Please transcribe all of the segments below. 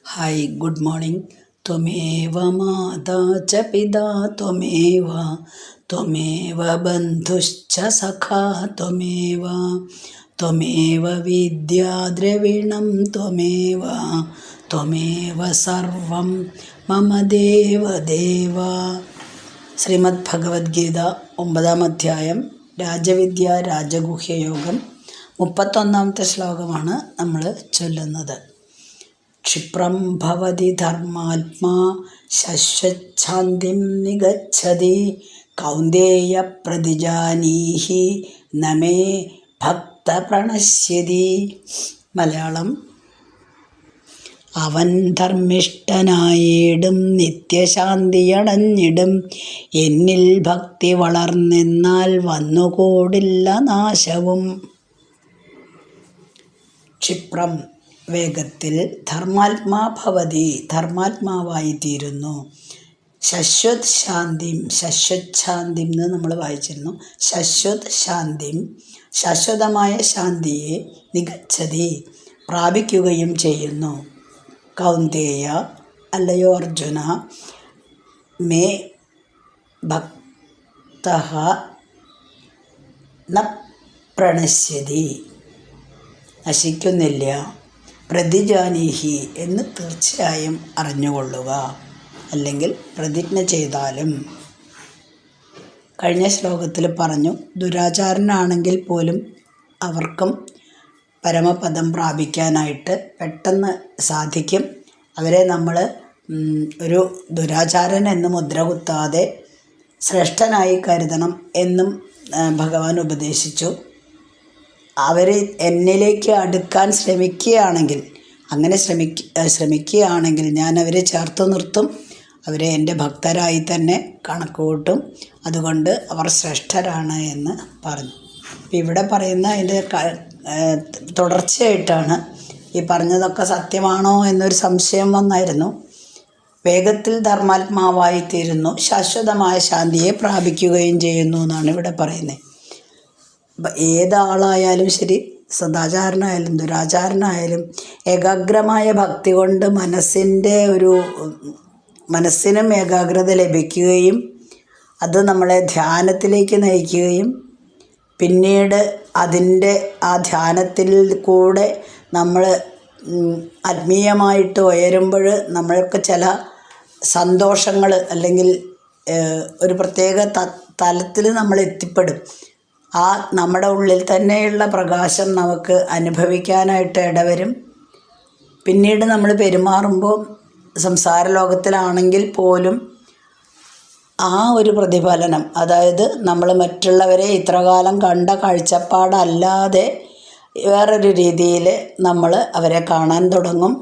Hi good morning. त्वमेव माता च पिता त्वमेव त्वमेव बन्धुश्च सखा त्वमेव त्वमेव विद्या द्रविणं त्वमेव त्वमेव सर्वं मम देवदेव. ശ്രീമദ് ഭഗവത്ഗീത 9-ാം അധ്യായം രാജവിദ്യ രാജഗുഹ്യയോഗം 31-ാമത്തെ ശ്ലോകമാണ് നമ്മൾ ചൊല്ലുന്നത്. ക്ഷിപ്രം ഭവതി ധർമാത്മാ ശശ്വച്ഛാന്തിം നിഗച്ഛതി കൗന്ദേയ പ്രതിജാനീഹി നമേ ഭക്ത പ്രണശ്യതി. മലയാളം: അവൻ ധർമ്മിഷ്ഠനായിടും നിത്യശാന്തിയടഞ്ഞിടും എന്നിൽ ഭക്തി വളർന്നെന്നാൽ വന്നുകൂടില്ല നാശവും. ക്ഷിപ്രം വേഗത്തിൽ, ധർമാത്മാ ഭവതി ധർമാത്മാവായിത്തീരുന്നു, ശശ്വത് ശാന്തിം ശശ്വത് ശാന്തിം എന്ന് നമ്മൾ വായിച്ചിരുന്നു. ശശ്വത് ശാന്തിം ശാശ്വതമായ ശാന്തിയെ നിഗച്ഛതി പ്രാപിക്കുകയും ചെയ്യുന്നു. കൗന്ദേയ അല്ലയോ അർജുന, മേ ഭക്തഃ ന പ്രണശ്യതി നശിക്കുന്നില്ല, പ്രതിജാനീഹി എന്ന് തീർച്ചയായും അറിഞ്ഞുകൊള്ളുക, അല്ലെങ്കിൽ പ്രതിജ്ഞ ചെയ്താലും. കഴിഞ്ഞ ശ്ലോകത്തിൽ പറഞ്ഞു, ദുരാചാരനാണെങ്കിൽ പോലും അവർക്കും പരമപദം പ്രാപിക്കാനായിട്ട് പെട്ടെന്ന് സാധിക്കും. അവരെ നമ്മൾ ഒരു ദുരാചാരൻ എന്ന് മുദ്ര കുത്താതെ ശ്രേഷ്ഠനായി കരുതണം എന്നും ഭഗവാൻ ഉപദേശിച്ചു. അവർ എന്നിലേക്ക് അടുക്കാൻ ശ്രമിക്കുകയാണെങ്കിൽ, അങ്ങനെ ശ്രമിക്കുകയാണെങ്കിൽ ഞാൻ അവരെ ചേർത്ത് നിർത്തും, അവരെ എൻ്റെ ഭക്തരായി തന്നെ കണക്ക് കൂട്ടും, അതുകൊണ്ട് അവർ ശ്രേഷ്ഠരാണ് എന്ന് പറഞ്ഞു. ഇവിടെ പറയുന്ന അതിൻ്റെ തുടർച്ചയായിട്ടാണ് ഈ പറഞ്ഞതൊക്കെ സത്യമാണോ എന്നൊരു സംശയം വന്നായിരുന്നു. വേഗത്തിൽ ധർമാത്മാവായിത്തീരുന്നു, ശാശ്വതമായ ശാന്തിയെ പ്രാപിക്കുകയും ചെയ്യുന്നു എന്നാണ് ഇവിടെ പറയുന്നത്. ഏതാളായാലും ശരി, സദാചാരനായാലും ദുരാചാരനായാലും ഏകാഗ്രമായ ഭക്തി കൊണ്ട് മനസ്സിനും ഏകാഗ്രത ലഭിക്കുകയും അത് നമ്മളെ ധ്യാനത്തിലേക്ക് നയിക്കുകയും പിന്നീട് അതിൻ്റെ ആ ധ്യാനത്തിൽ കൂടെ നമ്മൾ ആത്മീയമായിട്ട് ഉയരുമ്പോൾ നമ്മൾക്ക് ചില സന്തോഷങ്ങൾ അല്ലെങ്കിൽ ഒരു പ്രത്യേക തലത്തിൽ നമ്മൾ എത്തിപ്പെടും. ആ നമ്മുടെ ഉള്ളിൽ തന്നെയുള്ള പ്രകാശം നമുക്ക് അനുഭവിക്കാനായിട്ട് ഇടവരും. പിന്നീട് നമ്മൾ പെരുമാറുമ്പോൾ സംസാര ലോകത്തിലാണെങ്കിൽ പോലും ആ ഒരു പ്രതിഫലനം, അതായത് നമ്മൾ മറ്റുള്ളവരെ ഇത്രകാലം കണ്ട കാഴ്ചപ്പാടല്ലാതെ വേറൊരു രീതിയിൽ നമ്മൾ അവരെ കാണാൻ തുടങ്ങും.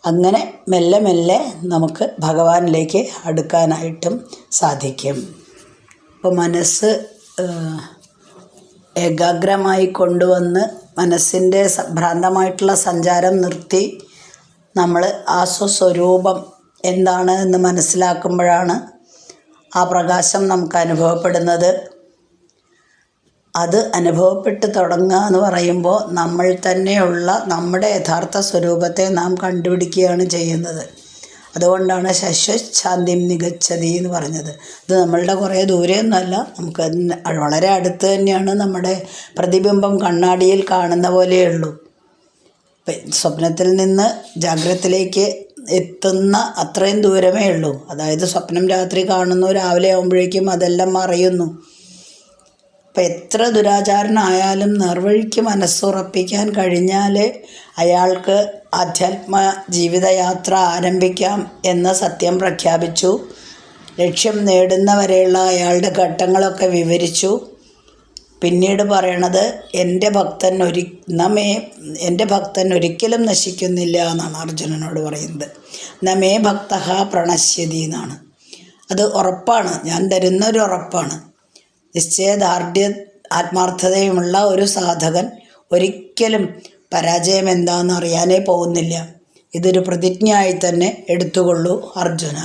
അങ്ങനെ മെല്ലെ മെല്ലെ നമുക്ക് ഭഗവാനിലേക്ക് അടുക്കാനായിട്ടും സാധിക്കും. അപ്പോൾ മനസ്സ് ഏകാഗ്രമായി കൊണ്ടുവന്ന് മനസ്സിൻ്റെ ഭ്രാന്തമായിട്ടുള്ള സഞ്ചാരം നിർത്തി നമ്മൾ ആ സ്വസ്വരൂപം എന്താണ് എന്ന് മനസ്സിലാക്കുമ്പോഴാണ് ആ പ്രകാശം നമുക്ക് അനുഭവപ്പെടുന്നത്. അത് അനുഭവപ്പെട്ട് തുടങ്ങുക എന്ന് പറയുമ്പോൾ നമ്മൾ തന്നെയുള്ള നമ്മുടെ യഥാർത്ഥ സ്വരൂപത്തെ നാം കണ്ടുപിടിക്കുകയാണ് ചെയ്യുന്നത്. അതുകൊണ്ടാണ് ശശ്വത് ശാന്തിം നിഗച്ഛതി എന്ന് പറഞ്ഞത്. ഇത് നമ്മളുടെ കുറേ ദൂരെയൊന്നുമല്ല, നമുക്ക് വളരെ അടുത്ത് തന്നെയാണ്. നമ്മുടെ പ്രതിബിംബം കണ്ണാടിയിൽ കാണുന്ന പോലെയുള്ളൂ. സ്വപ്നത്തിൽ നിന്ന് ജാഗ്രതത്തിലേക്ക് എത്തുന്ന അത്രയും ദൂരമേ ഉള്ളൂ. അതായത് സ്വപ്നം രാത്രി കാണുന്നു, രാവിലെ ആകുമ്പോഴേക്കും അതെല്ലാം മറയുന്നു. അപ്പം എത്ര ദുരാചാരനായാലും നേർവഴിക്ക് മനസ്സുറപ്പിക്കാൻ കഴിഞ്ഞാൽ അയാൾക്ക് ആധ്യാത്മ ജീവിതയാത്ര ആരംഭിക്കാം എന്ന സത്യം പ്രഖ്യാപിച്ചു. ലക്ഷ്യം നേടുന്നവരെയുള്ള അയാളുടെ ഘട്ടങ്ങളൊക്കെ വിവരിച്ചു. പിന്നീട് പറയണത് എൻ്റെ ഭക്തൻ ഒരിക്കലും നശിക്കുന്നില്ല എന്നാണ് അർജുനനോട് പറയുന്നത്. നമേ ഭക്തഃ പ്രണശ്യതി എന്നാണ്. അത് ഉറപ്പാണ്, ഞാൻ തരുന്നൊരു ഉറപ്പാണ്. നിശ്ചയദാർഢ്യ ആത്മാർത്ഥതയുമുള്ള ഒരു സാധകൻ ഒരിക്കലും പരാജയം എന്താണെന്ന് അറിയാനേ പോകുന്നില്ല. ഇതൊരു പ്രതിജ്ഞയായി തന്നെ എടുത്തുകൊള്ളൂ അർജുന.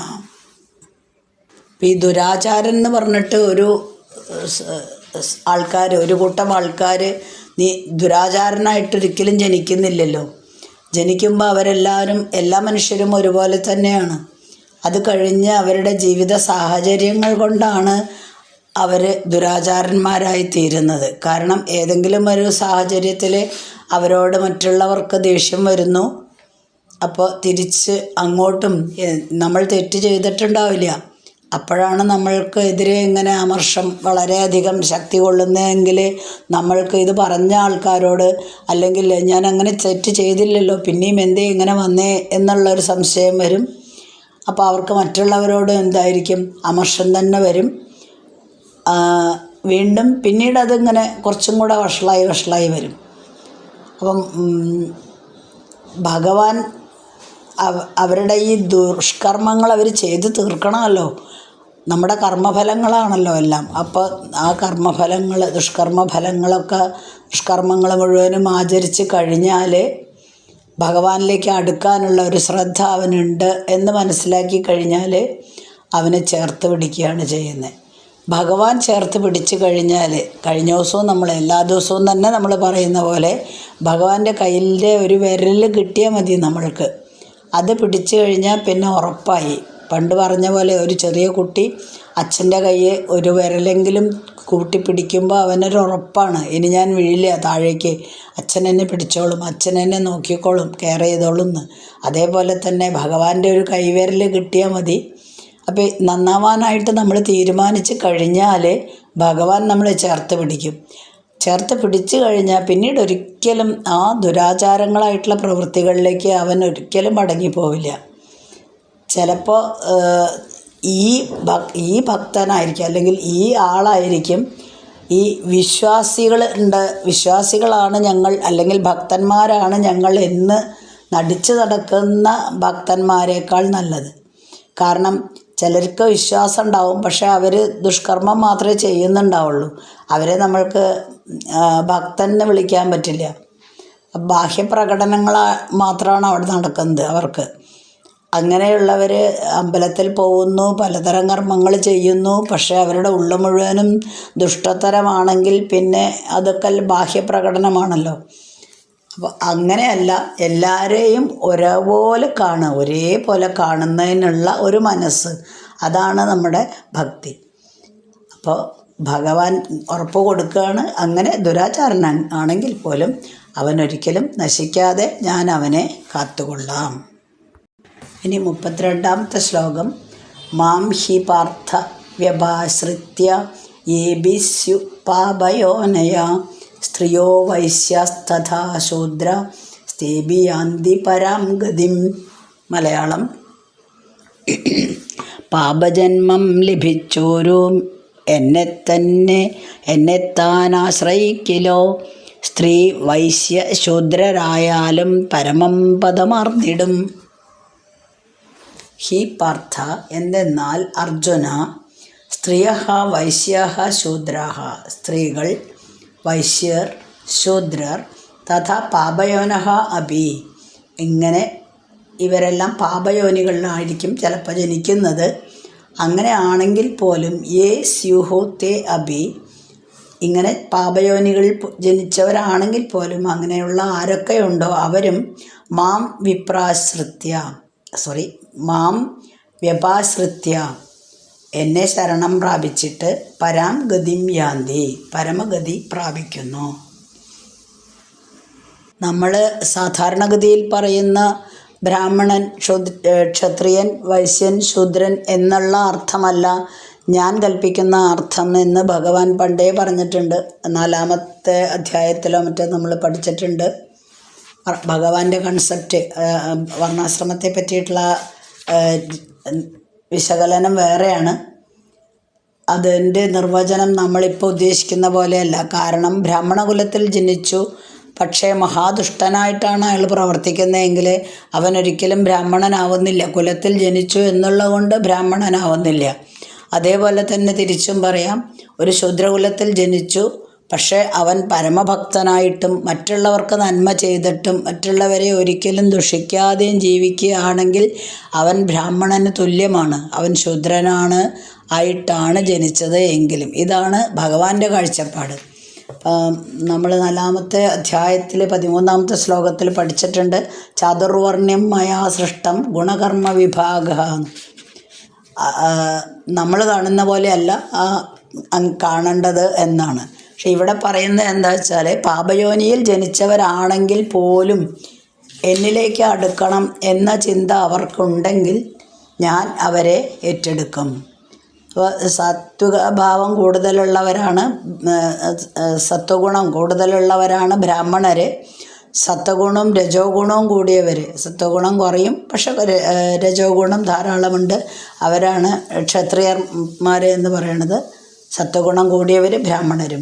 ഈ ദുരാചാരൻ എന്ന് പറഞ്ഞിട്ട് ഒരു കൂട്ടം ആൾക്കാർ നീ ദുരാചാരനായിട്ടൊരിക്കലും ജനിക്കുന്നില്ലല്ലോ. ജനിക്കുമ്പോൾ അവരെല്ലാവരും എല്ലാ മനുഷ്യരും ഒരുപോലെ തന്നെയാണ്. അത് കഴിഞ്ഞ് അവരുടെ ജീവിത സാഹചര്യങ്ങൾ കൊണ്ടാണ് അവർ ദുരാചാരന്മാരായി തീരുന്നത്. കാരണം ഏതെങ്കിലും ഒരു സാഹചര്യത്തിൽ അവരോട് മറ്റുള്ളവർക്ക് ദേഷ്യം വരുന്നു. അപ്പോൾ തിരിച്ച് അങ്ങോട്ടും നമ്മൾ തെറ്റ് ചെയ്തിട്ടുണ്ടാവില്ല, അപ്പോഴാണ് നമ്മൾക്ക് എതിരെ ഇങ്ങനെ അമർഷം വളരെയധികം ശക്തി കൊള്ളുന്നതെങ്കിൽ നമ്മൾക്ക് ഇത് പറഞ്ഞ ആൾക്കാരോട്, അല്ലെങ്കിൽ ഞാൻ അങ്ങനെ തെറ്റ് ചെയ്തില്ലല്ലോ പിന്നെയും എന്തേ ഇങ്ങനെ വന്നേ എന്നുള്ളൊരു സംശയം വരും. അപ്പോൾ അവർക്ക് മറ്റുള്ളവരോട് എന്തായിരിക്കും, അമർഷം തന്നെ വരും. വീണ്ടും പിന്നീട് അതിങ്ങനെ കുറച്ചും കൂടെ വഷളായി വരും. അപ്പം ഭഗവാൻ അവരുടെ ഈ ദുഷ്കർമ്മങ്ങൾ അവർ ചെയ്ത് തീർക്കണമല്ലോ. നമ്മുടെ കർമ്മഫലങ്ങളാണല്ലോ എല്ലാം. അപ്പോൾ ആ കർമ്മഫലങ്ങൾ, ദുഷ്കർമ്മങ്ങൾ മുഴുവനും ആചരിച്ച് കഴിഞ്ഞാൽ ഭഗവാനിലേക്ക് അടുക്കാനുള്ള ഒരു ശ്രദ്ധ അവനുണ്ട് എന്ന് മനസ്സിലാക്കി കഴിഞ്ഞാൽ അവനെ ചേർത്ത് പിടിക്കുകയാണ് ചെയ്യുന്നത്. ഭഗവാൻ ചേർത്ത് പിടിച്ചു കഴിഞ്ഞാൽ, കഴിഞ്ഞ ദിവസവും എല്ലാ ദിവസവും തന്നെ നമ്മൾ പറയുന്ന പോലെ ഭഗവാന്റെ കയ്യിലെ ഒരു വിരൽ കിട്ടിയാൽ മതി നമ്മൾക്ക്. അത് പിടിച്ചു കഴിഞ്ഞാൽ പിന്നെ ഉറപ്പായി. പണ്ട് പറഞ്ഞ പോലെ ഒരു ചെറിയ കുട്ടി അച്ഛൻ്റെ കയ്യിൽ ഒരു വിരലെങ്കിലും കൂട്ടിപ്പിടിക്കുമ്പോൾ അവനൊരു ഉറപ്പാണ്, ഇനി ഞാൻ വീഴില്ല താഴേക്ക്, അച്ഛൻ എന്നെ പിടിച്ചോളും, അച്ഛൻ എന്നെ നോക്കിക്കോളും, കെയർ ചെയ്തോളും എന്ന്. അതേപോലെ തന്നെ ഭഗവാന്റെ ഒരു കൈവിരൽ കിട്ടിയാൽ മതി. അപ്പോൾ നന്നാവാനായിട്ട് നമ്മൾ തീരുമാനിച്ച് കഴിഞ്ഞാൽ ഭഗവാൻ നമ്മളെ ചേർത്ത് പിടിക്കും. ചേർത്ത് പിടിച്ചു കഴിഞ്ഞാൽ പിന്നീട് ഒരിക്കലും ആ ദുരാചാരങ്ങളായിട്ടുള്ള പ്രവൃത്തികളിലേക്ക് അവൻ ഒരിക്കലും മടങ്ങിപ്പോവില്ല. ചിലപ്പോൾ ഈ ഭക്തനായിരിക്കും, അല്ലെങ്കിൽ ഈ ആളായിരിക്കും ഈ വിശ്വാസികളാണ് ഞങ്ങൾ, അല്ലെങ്കിൽ ഭക്തന്മാരാണ് ഞങ്ങൾ എന്ന് നടിച്ചു നടക്കുന്ന ഭക്തന്മാരെക്കാൾ നല്ലത്. കാരണം ചിലർക്ക് വിശ്വാസം ഉണ്ടാവും, പക്ഷെ അവർ ദുഷ്കർമ്മം മാത്രമേ ചെയ്യുന്നുണ്ടാവുള്ളൂ. അവരെ നമ്മൾക്ക് ഭക്തനെ വിളിക്കാൻ പറ്റില്ല. ബാഹ്യപ്രകടനങ്ങൾ മാത്രമാണ് അവിടെ നടക്കുന്നത് അവർക്ക്. അങ്ങനെയുള്ളവർ അമ്പലത്തിൽ പോകുന്നു, പലതരം കർമ്മങ്ങൾ ചെയ്യുന്നു, പക്ഷേ അവരുടെ ഉള്ളു മുഴുവനും ദുഷ്ടതരമാണെങ്കിൽ പിന്നെ അതൊക്കെ ബാഹ്യപ്രകടനമാണല്ലോ. അപ്പോൾ അങ്ങനെയല്ല, എല്ലാവരെയും ഒരേപോലെ കാണുന്നതിനുള്ള ഒരു മനസ്സ്, അതാണ് നമ്മുടെ ഭക്തി. അപ്പോൾ ഭഗവാൻ ഉറപ്പ് കൊടുക്കുകയാണ്, അങ്ങനെ ദുരാചാരൻ ആണെങ്കിൽ പോലും അവനൊരിക്കലും നശിക്കാതെ ഞാൻ അവനെ കാത്തുകൊള്ളാം. ഇനി 32ാമത്തെ ശ്ലോകം. മാം ഹി പാർത്ഥ വ്യപാശ്രിത്യ യേബിസ്യു പാപയോനയ സ്ത്രിയോ വൈശ്യസ്തഥാ ശൂദ്ര സ്തേബിയാന്തി പരാം ഗതിം. മലയാളം. പാപജന്മം ലഭിച്ചോരോ എന്നെത്താൻ ആശ്രയിക്കിലോ, സ്ത്രീ വൈശ്യ ശൂദ്രരായാലും പരമം പദമർന്നിടും. ഹി പാർത്ഥ, എന്തെന്നാൽ അർജുന, സ്ത്രീയഃ വൈശ്യാഃ ശൂദ്രാഃ, സ്ത്രീകൾ, വൈശ്യർ, ശൂദ്രർ, തഥാ പാപയോനഃ അപി, ഇങ്ങനെ ഇവരെല്ലാം പാപയോനികളിലായിരിക്കും ചിലപ്പോൾ ജനിക്കുന്നത്. അങ്ങനെ ആണെങ്കിൽ പോലും യേ സ്യുഹു തേ അപി, ഇങ്ങനെ പാപയോനികളിൽ ജനിച്ചവരാണെങ്കിൽ പോലും അങ്ങനെയുള്ള ആരൊക്കെയുണ്ടോ അവരും മാം വ്യപാശ്രിത്യ എന്നെ ശരണം പ്രാപിച്ചിട്ട് പരാം ഗതിം യാന്തി, പരമഗതി പ്രാപിക്കുന്നു. നമ്മൾ സാധാരണഗതിയിൽ പറയുന്ന ബ്രാഹ്മണൻ, ക്ഷത്രിയൻ, വൈശ്യൻ, ശൂദ്രൻ എന്നുള്ള അർത്ഥമല്ല ഞാൻ കൽപ്പിക്കുന്ന അർത്ഥം എന്ന് ഭഗവാൻ പണ്ടേ പറഞ്ഞിട്ടുണ്ട്. 4ാമത്തെ അധ്യായത്തിലോ മറ്റോ നമ്മൾ പഠിച്ചിട്ടുണ്ട്. ഭഗവാന്റെ കൺസെപ്റ്റ്, വർണ്ണാശ്രമത്തെ പറ്റിയിട്ടുള്ള വിശകലനം വേറെയാണ്. അതിൻ്റെ നിർവചനം നമ്മളിപ്പോൾ ഉദ്ദേശിക്കുന്ന പോലെയല്ല. കാരണം ബ്രാഹ്മണകുലത്തിൽ ജനിച്ചു, പക്ഷേ മഹാദുഷ്ടനായിട്ടാണ് അയാൾ പ്രവർത്തിക്കുന്നതെങ്കിൽ അവനൊരിക്കലും ബ്രാഹ്മണനാവുന്നില്ല. കുലത്തിൽ ജനിച്ചു എന്നുള്ളത് കൊണ്ട് ബ്രാഹ്മണനാവുന്നില്ല. അതേപോലെ തന്നെ തിരിച്ചും പറയാം, ഒരു ശൂദ്രകുലത്തിൽ ജനിച്ചു, പക്ഷേ അവൻ പരമഭക്തനായിട്ടും മറ്റുള്ളവർക്ക് നന്മ ചെയ്തിട്ടും മറ്റുള്ളവരെ ഒരിക്കലും ദുഷിക്കാതെയും ജീവിക്കുകയാണെങ്കിൽ അവൻ ബ്രാഹ്മണന് തുല്യമാണ്. അവൻ ശൂദ്രനാണ് ആയിട്ടാണ് ജനിച്ചത് എങ്കിലും. ഇതാണ് ഭഗവാന്റെ കാഴ്ചപ്പാട്. നമ്മൾ 4-ാമത്തെ അധ്യായത്തിൽ 13-ാമത്തെ ശ്ലോകത്തിൽ പഠിച്ചിട്ടുണ്ട്. ചാതുർവർണ്ണ്യം മയാ സൃഷ്ടം ഗുണകർമ്മ വിഭാഗ. നമ്മൾ കാണുന്ന പോലെയല്ല കാണേണ്ടത് എന്നാണ്. പക്ഷെ ഇവിടെ പറയുന്നത് എന്താ വെച്ചാൽ, പാപയോനിയിൽ ജനിച്ചവരാണെങ്കിൽ പോലും എന്നിലേക്ക് അടുക്കണം എന്ന ചിന്ത അവർക്കുണ്ടെങ്കിൽ ഞാൻ അവരെ ഏറ്റെടുക്കും. അപ്പോൾ സാത്വികഭാവം കൂടുതലുള്ളവരാണ്, സത്വഗുണം കൂടുതലുള്ളവരാണ് ബ്രാഹ്മണർ. സത്വഗുണവും രജോ ഗുണവും കൂടിയവർ, സത്വഗുണം കുറയും പക്ഷെ രജോ ഗുണം ധാരാളമുണ്ട്, അവരാണ് ക്ഷത്രിയന്മാർ എന്ന് പറയുന്നത്. സത്വഗുണം കൂടിയവർ ബ്രാഹ്മണരും.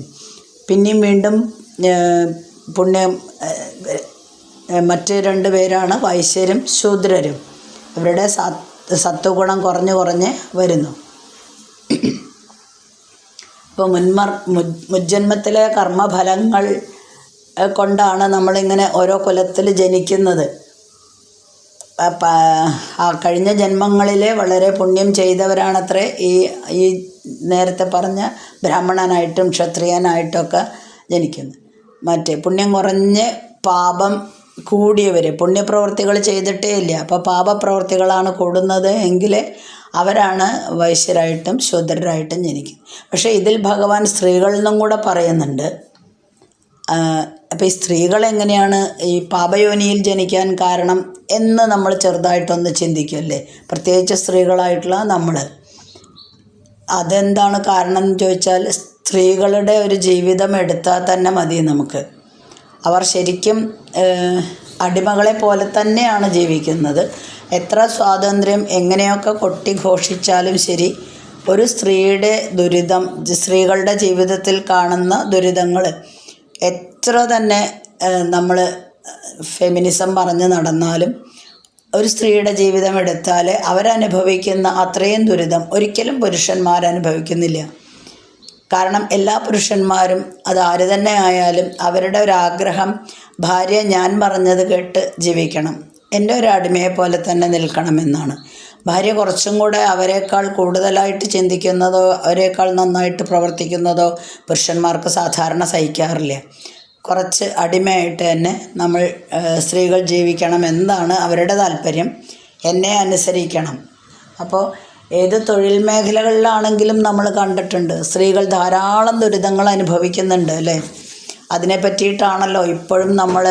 പിന്നെയും വീണ്ടും പുണ്യം മറ്റ് 2 പേരാണ് വൈശ്യരും ശൂദ്രരും. ഇവരുടെ സത്വഗുണം കുറഞ്ഞ് വരുന്നു. ഇപ്പോൾ മുജ്ജന്മത്തിലെ കർമ്മഫലങ്ങൾ കൊണ്ടാണ് നമ്മളിങ്ങനെ ഓരോ കുലത്തിൽ ജനിക്കുന്നത്. കഴിഞ്ഞ ജന്മങ്ങളിലെ വളരെ പുണ്യം ചെയ്തവരാണത്രേ ഈ നേരത്തെ പറഞ്ഞ ബ്രാഹ്മണനായിട്ടും ക്ഷത്രിയനായിട്ടൊക്കെ ജനിക്കുന്നത്. മറ്റേ പുണ്യം കുറഞ്ഞ് പാപം കൂടിയവർ, പുണ്യപ്രവൃത്തികൾ ചെയ്തിട്ടേ ഇല്ല, അപ്പോൾ പാപപ്രവൃത്തികളാണ് കൂടുന്നത് എങ്കിൽ അവരാണ് വൈശ്യരായിട്ടും ശൂദ്രരായിട്ടും ജനിക്കുന്നത്. പക്ഷേ ഇതിൽ ഭഗവാൻ സ്ത്രീകളിൽ നിന്നും കൂടെ പറയുന്നുണ്ട്. അപ്പോൾ ഈ സ്ത്രീകൾ എങ്ങനെയാണ് ഈ പാപയോനിയിൽ ജനിക്കാൻ കാരണം എന്ന് നമ്മൾ ചെറുതായിട്ടൊന്ന് ചിന്തിക്കുമല്ലേ, പ്രത്യേകിച്ച് സ്ത്രീകളായിട്ടുള്ള നമ്മൾ. അതെന്താണ് കാരണം എന്ന് ചോദിച്ചാൽ, സ്ത്രീകളുടെ ഒരു ജീവിതം എടുത്താൽ തന്നെ മതി നമുക്ക്. അവർ ശരിക്കും അടിമകളെ പോലെ തന്നെയാണ് ജീവിക്കുന്നത്. എത്ര സ്വാതന്ത്ര്യം എങ്ങനെയൊക്കെ കൊട്ടിഘോഷിച്ചാലും ശരി, ഒരു സ്ത്രീയുടെ ദുരിതം, സ്ത്രീകളുടെ ജീവിതത്തിൽ കാണുന്ന ദുരിതങ്ങൾ എത്ര തന്നെ നമ്മൾ ഫെമിനിസം പറഞ്ഞ് നടന്നാലും ഒരു സ്ത്രീയുടെ ജീവിതം എടുത്താൽ അവരനുഭവിക്കുന്ന അത്രയും ദുരിതം ഒരിക്കലും പുരുഷന്മാരനുഭവിക്കുന്നില്ല. കാരണം എല്ലാ പുരുഷന്മാരും അത് ആര് തന്നെ ആയാലും അവരുടെ ഒരാഗ്രഹം ഭാര്യ ഞാൻ പറഞ്ഞത് കേട്ട് ജീവിക്കണം, എൻ്റെ ഒരു അടിമയെ പോലെ തന്നെ നിൽക്കണമെന്നാണ്. ഭാര്യ കുറച്ചും കൂടെ അവരെക്കാൾ കൂടുതലായിട്ട് ചിന്തിക്കുന്നതോ അവരെക്കാൾ നന്നായിട്ട് പ്രവർത്തിക്കുന്നതോ പുരുഷന്മാർക്ക് സാധാരണ സഹിക്കാറില്ല. കുറച്ച് അടിമയായിട്ട് തന്നെ നമ്മൾ സ്ത്രീകൾ ജീവിക്കണം എന്നാണ് അവരുടെ താല്പര്യം, എന്നെ അനുസരിക്കണം. അപ്പോൾ ഏത് തൊഴിൽ മേഖലകളിലാണെങ്കിലും നമ്മൾ കണ്ടിട്ടുണ്ട് സ്ത്രീകൾ ധാരാളം ദുരിതങ്ങൾ അനുഭവിക്കുന്നുണ്ട് അല്ലേ. അതിനെ പറ്റിയിട്ടാണല്ലോ ഇപ്പോഴും നമ്മൾ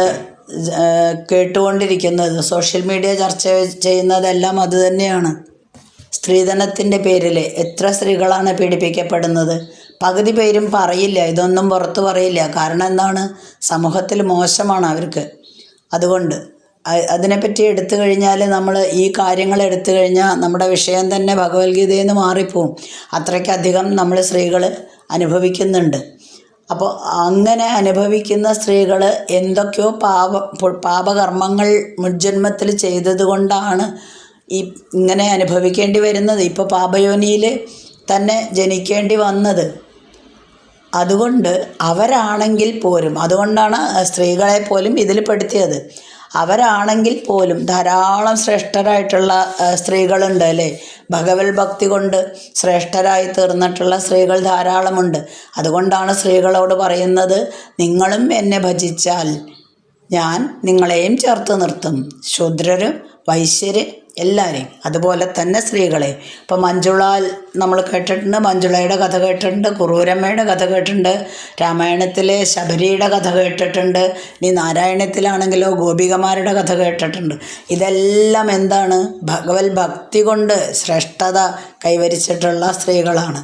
കേട്ടുകൊണ്ടിരിക്കുന്നത്. സോഷ്യൽ മീഡിയ ചർച്ച ചെയ്യുന്നതെല്ലാം അതുതന്നെയാണ്. സ്ത്രീധനത്തിൻ്റെ പേരിൽ എത്ര സ്ത്രീകളാണ് പീഡിപ്പിക്കപ്പെടുന്നത്. പകുതി പേരും പറയില്ല, ഇതൊന്നും പുറത്ത് പറയില്ല. കാരണം എന്താണ്, സമൂഹത്തിൽ മോശമാണ് അവർക്ക്. അതുകൊണ്ട് അതിനെപ്പറ്റി എടുത്തു കഴിഞ്ഞാൽ, നമ്മൾ ഈ കാര്യങ്ങൾ എടുത്തു കഴിഞ്ഞാൽ നമ്മുടെ വിഷയം തന്നെ ഭഗവത്ഗീതയിൽ നിന്ന് മാറിപ്പോവും. അത്രയ്ക്കധികം നമ്മൾ സ്ത്രീകൾ അനുഭവിക്കുന്നുണ്ട്. അപ്പോൾ അങ്ങനെ അനുഭവിക്കുന്ന സ്ത്രീകൾ എന്തൊക്കെയോ പാപകർമ്മങ്ങൾ മുജ്ജന്മത്തിൽ ചെയ്തത് കൊണ്ടാണ് ഇങ്ങനെ അനുഭവിക്കേണ്ടി വരുന്നത്. ഇപ്പോൾ പാപയോനിയിൽ തന്നെ ജനിക്കേണ്ടി വന്നത്. അതുകൊണ്ട് അവരാണെങ്കിൽ പോലും, അതുകൊണ്ടാണ് സ്ത്രീകളെ പോലും ഇതിൽ പെടുത്തിയത്. അവരാണെങ്കിൽ പോലും ധാരാളം ശ്രേഷ്ഠരായിട്ടുള്ള സ്ത്രീകളുണ്ട് അല്ലേ. ഭഗവത് ഭക്തി കൊണ്ട് ശ്രേഷ്ഠരായി തീർന്നിട്ടുള്ള സ്ത്രീകൾ ധാരാളമുണ്ട്. അതുകൊണ്ടാണ് സ്ത്രീകളോട് പറയുന്നത്, നിങ്ങളും എന്നെ ഭജിച്ചാൽ ഞാൻ നിങ്ങളെയും ചേർത്ത് നിർത്തും. ശൂദ്രരും വൈശ്യര് എല്ലാവരെയും, അതുപോലെ തന്നെ സ്ത്രീകളെ. ഇപ്പോൾ മഞ്ജുള നമ്മൾ കേട്ടിട്ടുണ്ട്, മഞ്ജുളയുടെ കഥ കേട്ടിട്ടുണ്ട്, കുറൂരമ്മയുടെ കഥ കേട്ടിട്ടുണ്ട്, രാമായണത്തിലെ ശബരിയുടെ കഥ കേട്ടിട്ടുണ്ട്, ഇനി നാരായണത്തിലാണെങ്കിലോ ഗോപികമാരുടെ കഥ കേട്ടിട്ടുണ്ട്. ഇതെല്ലാം എന്താണ്, ഭഗവത് ഭക്തി കൊണ്ട് ശ്രേഷ്ഠത കൈവരിച്ചിട്ടുള്ള സ്ത്രീകളാണ്.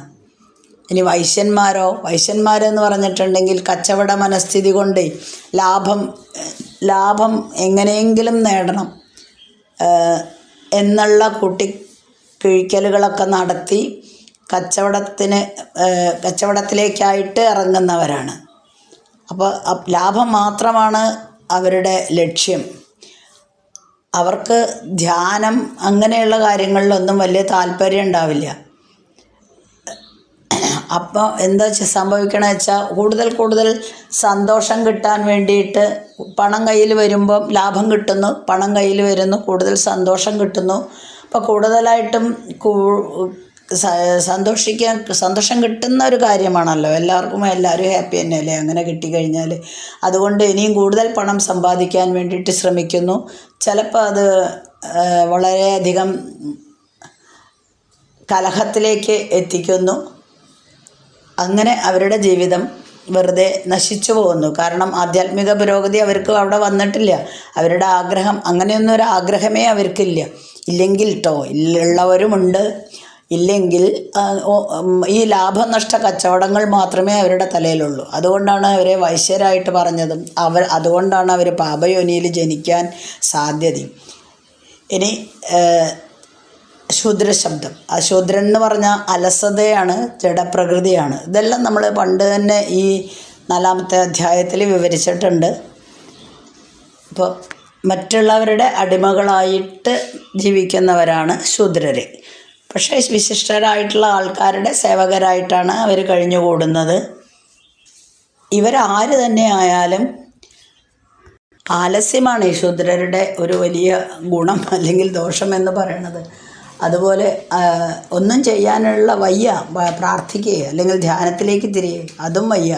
ഇനി വൈശ്യന്മാരെന്ന് പറഞ്ഞിട്ടുണ്ടെങ്കിൽ കച്ചവട മനസ്ഥിതി കൊണ്ട് ലാഭം എങ്ങനെയെങ്കിലും നേടണം എന്നുള്ള കൂട്ടിക്കിഴിക്കലുകളൊക്കെ നടത്തി കച്ചവടത്തിലേക്കായിട്ട് ഇറങ്ങുന്നവരാണ്. അപ്പോൾ ലാഭം മാത്രമാണ് അവരുടെ ലക്ഷ്യം. അവർക്ക് ധ്യാനം അങ്ങനെയുള്ള കാര്യങ്ങളിലൊന്നും വലിയ താല്പര്യം ഉണ്ടാവില്ല. അപ്പോൾ എന്താ സംഭവിക്കണമെന്ന് വെച്ചാൽ, കൂടുതൽ സന്തോഷം കിട്ടാൻ വേണ്ടിയിട്ട് പണം കയ്യിൽ വരുമ്പം ലാഭം കിട്ടുന്നു, പണം കയ്യിൽ വരുന്നു, കൂടുതൽ സന്തോഷം കിട്ടുന്നു. അപ്പോൾ കൂടുതലായിട്ടും സന്തോഷം കിട്ടുന്ന ഒരു കാര്യമാണല്ലോ. എല്ലാവരും ഹാപ്പി തന്നെയല്ലേ അങ്ങനെ കിട്ടിക്കഴിഞ്ഞാൽ. അതുകൊണ്ട് ഇനിയും കൂടുതൽ പണം സമ്പാദിക്കാൻ വേണ്ടിയിട്ട് ശ്രമിക്കുന്നു. ചിലപ്പോൾ അത് വളരെയധികം കലഹത്തിലേക്ക് എത്തിക്കുന്നു. അങ്ങനെ അവരുടെ ജീവിതം വെറുതെ നശിച്ചു പോകുന്നു. കാരണം ആധ്യാത്മിക പുരോഗതി അവർക്ക് അവിടെ വന്നിട്ടില്ല. അവരുടെ ആഗ്രഹം, അങ്ങനെയൊന്നും ഒരു ആഗ്രഹമേ അവർക്കില്ല. ഇല്ലെങ്കിൽ ഉള്ളവരുമുണ്ട്. ഇല്ലെങ്കിൽ ഈ ലാഭനഷ്ട കച്ചവടങ്ങൾ മാത്രമേ അവരുടെ തലയിലുള്ളൂ. അതുകൊണ്ടാണ് അവരെ വൈശ്യരായിട്ട് പറഞ്ഞതും. അതുകൊണ്ടാണ് അവർ പാപയോനിയിൽ ജനിക്കാൻ സാധ്യതയും. ഇനി ശൂദ്രശബ്ദം. ആ ശൂദ്രൻ എന്ന് പറഞ്ഞാൽ അലസതയാണ്, ജഡപ്രകൃതിയാണ്. ഇതെല്ലാം നമ്മൾ പണ്ട് തന്നെ ഈ 4-ാമത്തെ അധ്യായത്തിൽ വിവരിച്ചിട്ടുണ്ട്. അപ്പോൾ മറ്റുള്ളവരുടെ അടിമകളായിട്ട് ജീവിക്കുന്നവരാണ് ശൂദ്രർ. പക്ഷേ വിശിഷ്ടരായിട്ടുള്ള ആൾക്കാരുടെ സേവകരായിട്ടാണ് അവർ കഴിഞ്ഞുകൂടുന്നത്. ഇവരാര് തന്നെ ആയാലും ആലസ്യമാണ് ഈ ശൂദ്രരുടെ ഒരു വലിയ ഗുണം അല്ലെങ്കിൽ ദോഷം എന്ന് പറയുന്നത്. അതുപോലെ ഒന്നും ചെയ്യാനുള്ള വയ്യ, പ്രാർത്ഥിക്കുക അല്ലെങ്കിൽ ധ്യാനത്തിലേക്ക് തിരിയുക, അതും വയ്യ.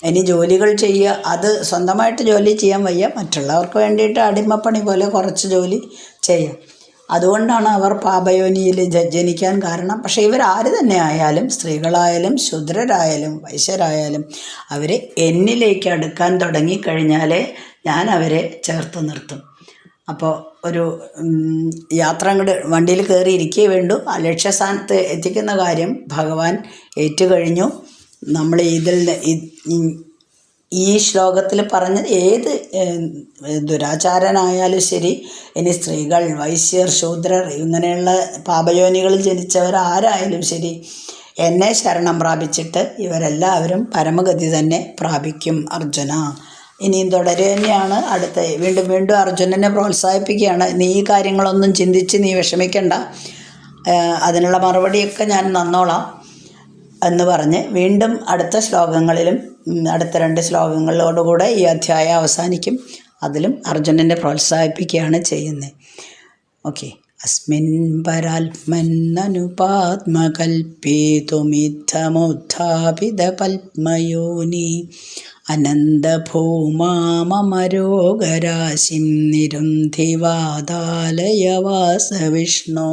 ഇനി ജോലികൾ ചെയ്യുക, അത് സ്വന്തമായിട്ട് ജോലി ചെയ്യാൻ വയ്യ. മറ്റുള്ളവർക്ക് വേണ്ടിയിട്ട് അടിമപ്പണി പോലെ കുറച്ച് ജോലി ചെയ്യാം. അതുകൊണ്ടാണ് അവർ പാപയോനിയിൽ ജനിക്കാൻ കാരണം. പക്ഷേ ഇവരാര് തന്നെ ആയാലും, സ്ത്രീകളായാലും ശൂദ്രരായാലും വൈശ്യരായാലും, അവർ എന്നിലേക്ക് അടുക്കാൻ തുടങ്ങിക്കഴിഞ്ഞാലേ ഞാൻ അവരെ ചേർത്ത് നിർത്തും. അപ്പോൾ ഒരു യാത്ര അങ്ങോട്ട് വണ്ടിയിൽ കയറി ഇരിക്കേ വേണ്ടു. ആ ലക്ഷ്യസ്ഥാനത്ത് എത്തിക്കുന്ന കാര്യം ഭഗവാൻ ഏറ്റുകഴിഞ്ഞു. നമ്മൾ ഈ ശ്ലോകത്തിൽ പറഞ്ഞത് ഏത് ദുരാചാരനായാലും ശരി, ഇനി സ്ത്രീകൾ, വൈശ്യർ, ശൂദ്രർ, ഇങ്ങനെയുള്ള പാപയോനികളിൽ ജനിച്ചവർ ആരായാലും ശരി, എന്നെ ശരണം പ്രാപിച്ചിട്ട് ഇവരെല്ലാവരും പരമഗതി തന്നെ പ്രാപിക്കും അർജുന. ഇനിയും തുടരുക തന്നെയാണ്. വീണ്ടും അർജുനനെ പ്രോത്സാഹിപ്പിക്കുകയാണ്. നീ ഈ കാര്യങ്ങളൊന്നും ചിന്തിച്ച് നീ വിഷമിക്കണ്ട, അതിനുള്ള മറുപടിയൊക്കെ ഞാൻ തന്നോളാം എന്ന് പറഞ്ഞ് വീണ്ടും അടുത്ത ശ്ലോകങ്ങളിലും, അടുത്ത 2 ശ്ലോകങ്ങളോടുകൂടെ ഈ അധ്യായം അവസാനിക്കും. അതിലും അർജുനനെ പ്രോത്സാഹിപ്പിക്കുകയാണ് ചെയ്യുന്നത്. ഓക്കെ. അസ്മിൻ പരാത്മനനുപാത്മകൽപേതുമിത്തമുത്ഥാപിത പത്മയോനി അനന്തഭൂമാമരോഗരാശിം നിരുന്ധിവാദാലയ വാസവിഷ്ണോ.